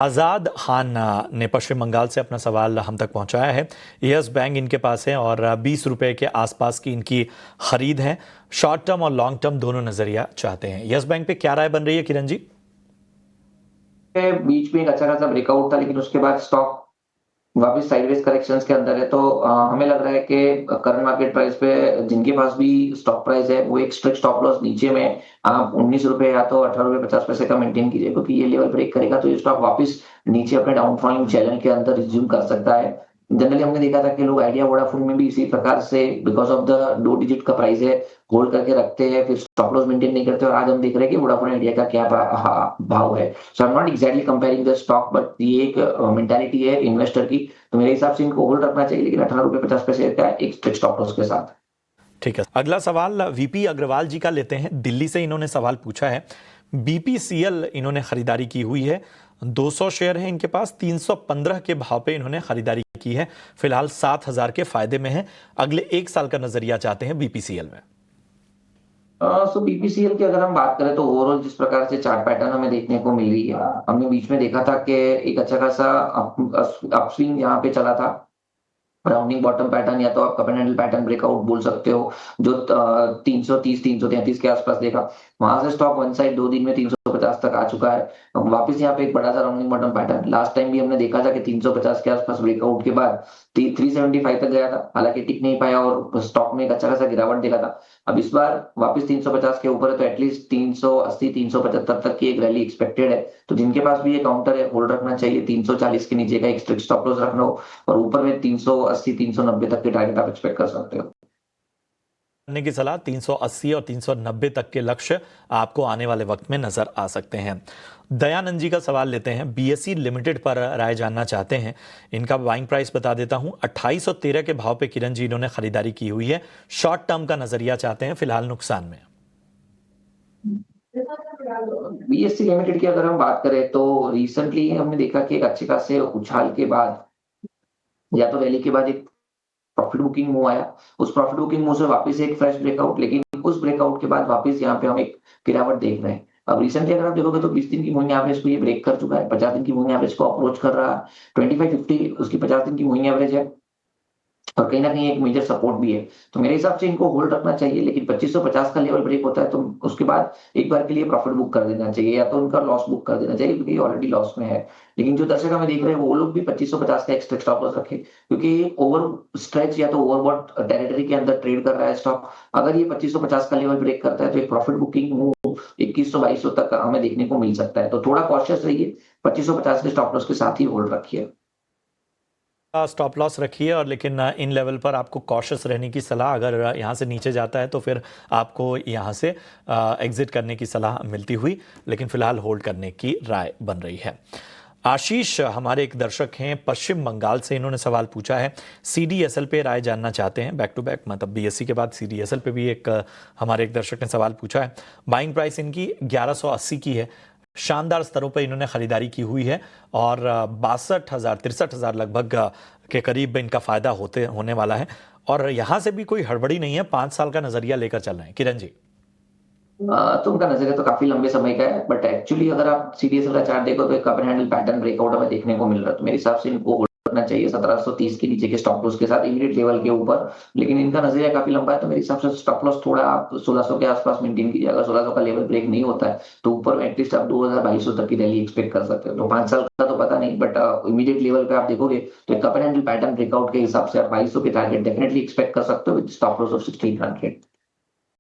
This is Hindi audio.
आज़ाद खान ने पश्चिम बंगाल से अपना सवाल हम तक पहुंचाया है। यस बैंक इनके पास है और 20 रुपए के आसपास की इनकी खरीद है। शॉर्ट टर्म और लॉन्ग टर्म दोनों नजरिया चाहते हैं। यस बैंक पे क्या राय बन रही है किरण जी? बीच में एक अच्छा खासा ब्रेकआउट था, लेकिन उसके बाद स्टॉक वापस साइडवेज करेक्शंस के अंदर है। तो हमें लग रहा है कि करंट मार्केट प्राइस पे जिनके पास भी स्टॉक प्राइस है वो एक स्ट्रिक्ट स्टॉप लॉस नीचे में आप 19 रुपए या तो 18 रुपए 50 पैसे का मेंटेन कीजिए, क्योंकि ये लेवल ब्रेक करेगा तो ये स्टॉक वापस नीचे अपने डाउनफॉलिंग चैनल के अंदर रिज्यूम कर सकता है। जनरली हमने देखा था कि लोग आइडिया वोडाफोन में भी इसी प्रकार से बिकॉज ऑफ द 2 डिजिट का प्राइस है होल्ड करके रखते हैं, फिर स्टॉप लॉस मेंटेन नहीं करते। और आज हम देख रहे हैं कि वोडाफोन आइडिया का क्या भाव है। So I am not exactly comparing the stock, but ये एक मेंटालिटी है इन्वेस्टर की। तो मेरे हिसाब से इनको होल्ड रखना चाहिए, लेकिन 18 रुपए 50 पैसे का एक स्ट्रिक्ट स्टॉप लॉस के साथ। ठीक है, अगला सवाल वीपी अग्रवाल जी का लेते हैं। दिल्ली से इन्होंने सवाल पूछा है। बीपीसीएल इन्होंने खरीदारी की हुई है। 200 शेयर है इनके पास। 315 के भाव पे इन्होंने खरीदारी की है। फिलहाल 7,000 के फायदे में है। अगले 1 साल का नजरिया चाहते हैं बीपीसीएल में। सो बीपीसीएल की अगर हम बात करें तो ओवरऑल जिस प्रकार से चार्ट पैटर्न हमें देखने को मिल रही है, हमने बीच में देखा था कि एक अच्छा खासा अपस्विंग यहाँ पे चला था। राउंडिंग बॉटम पैटर्न या तो आप cup and handle pattern breakout बोल सकते हो, जो 330 333 के आसपास देखा। वहां से स्टॉक वन साइड 2 दिन में 350 तक आ चुका है। वापस यहाँ पे एक बड़ा सा rounding bottom pattern last time भी हमने देखा था कि 350 के आसपास ब्रेकआउट के बाद 375 तक गया था, हालांकि टिक नहीं पाया और स्टॉक में एक अच्छा खासा गिरावट देखा था। अब इस बार वापस 350 के ऊपर है, तो एटलीस्ट 380 375 तक की एक रैली एक्सपेक्टेड है। तो जिनके पास भी ये काउंटर है होल्ड रखना चाहिए। 340 के नीचे का एक स्ट्रिक्ट स्टॉप लॉस रखना हो, और ऊपर में 380 390 तक के टारगेट आप एक्सपेक्ट कर सकते हो। करने की सलाह। 380 और 390 तक के लक्ष्य आपको आने वाले वक्त में नजर आ सकते हैं। दयानंद जी का सवाल लेते हैं। बीएसई लिमिटेड पर राय जानना चाहते हैं। इनका बाइंग प्राइस बता देता हूं। 2813 के भाव पे किरण जी इन्होंने खरीदारी की हुई है। शॉर्ट टर्म का नजरिया चाहते हैं, फिलहाल नुकसान में। बीएससी लिमिटेड की अगर हम बात करें तो रिसेंटली हमने देखा कि एक अच्छे खासे उछाल के बाद या तो रैली के बाद एक प्रॉफिट बुकिंग मूव आया। उस प्रॉफिट बुकिंग मूव से वापस एक फ्रेश ब्रेकआउट, लेकिन उस ब्रेकआउट के बाद वापस यहाँ पे हम एक गिरावट देख रहे हैं। अब रिसेंटली अगर आप देखोगे तो 20 दिन की मूविंग एवरेज को ये ब्रेक कर चुका है, 50 दिन की मूविंग एवरेज को अप्रोच कर रहा है। 2550 उसकी 50 दिन की मूविंग एवरेज है, और कहीं ना कहीं एक मेजर सपोर्ट भी है। तो मेरे हिसाब से इनको होल्ड रखना चाहिए, लेकिन 2550 का लेवल ब्रेक होता है तो उसके बाद एक बार के लिए प्रॉफिट बुक कर देना चाहिए, या तो उनका लॉस बुक कर देना चाहिए, क्योंकि ऑलरेडी लॉस में है। लेकिन जो दर्शक हमें देख रहे हैं वो लोग भी 2550 का एक्स्ट्रा स्टॉप लॉस रखे, क्योंकि ओवर स्ट्रेच या तो ओवरबॉट टेरिटरी के अंदर ट्रेड कर रहा है स्टॉक। अगर ये 2550 का लेवल ब्रेक करता है तो एक प्रॉफिट बुकिंग मूव 2100 2200 तक हमें देखने को मिल सकता है। तो थोड़ा कॉशियस रहिए, 2550 के स्टॉप लॉस के साथ ही होल्ड रखिए। स्टॉप लॉस रखिए, और लेकिन इन लेवल पर आपको कॉशियस रहने की सलाह। अगर यहाँ से नीचे जाता है तो फिर आपको यहाँ से एग्जिट करने की सलाह मिलती हुई, लेकिन फिलहाल होल्ड करने की राय बन रही है। आशीष हमारे एक दर्शक हैं पश्चिम बंगाल से। इन्होंने सवाल पूछा है। सीडीएसएल पे राय जानना चाहते हैं। बैक टू बैक, मतलब बीएससी के बाद सीडीएसएल पे भी एक हमारे एक दर्शक ने सवाल पूछा है। बाइंग प्राइस इनकी 1180 की है। शानदार स्तरों पर इन्होंने खरीदारी की हुई है, और 62,000 63,000 लगभग के करीब इनका फायदा होने वाला है। और यहां से भी कोई हड़बड़ी नहीं है। 5 साल का नजरिया लेकर चल रहे हैं किरण जी। तो उनका नजरिया तो काफी लंबे समय का है, बट एक्चुअली अगर आप सीडीएसएल का चार्ट देखो तो एक cup and handle pattern breakout हमें देखने को मिल रहा है। तो मेरे हिसाब से इनको होल्ड करना चाहिए 1730 के नीचे के स्टॉप लॉस के साथ इमीडिएट लेवल के ऊपर। लेकिन इनका नजरिया काफी लंबा है, तो मेरे हिसाब से स्टॉप लॉस थोड़ा आप 1600 के आसपास मेंटेन कीजिए। अगर 1600 का लेवल ब्रेक नहीं होता है तो ऊपर एटलीस्ट आप 2200 तक की रैली एक्सपेक्ट कर सकते हो। तो 5 साल का तो पता नहीं, बट इमीडिएट लेवल पे आप देखोगे तो एक cup and handle pattern breakout के हिसाब से आप 2200 के टारगेट डेफिनेटली एक्सपेक्ट कर सकते हो विद स्टॉप लॉस ऑफ 1600।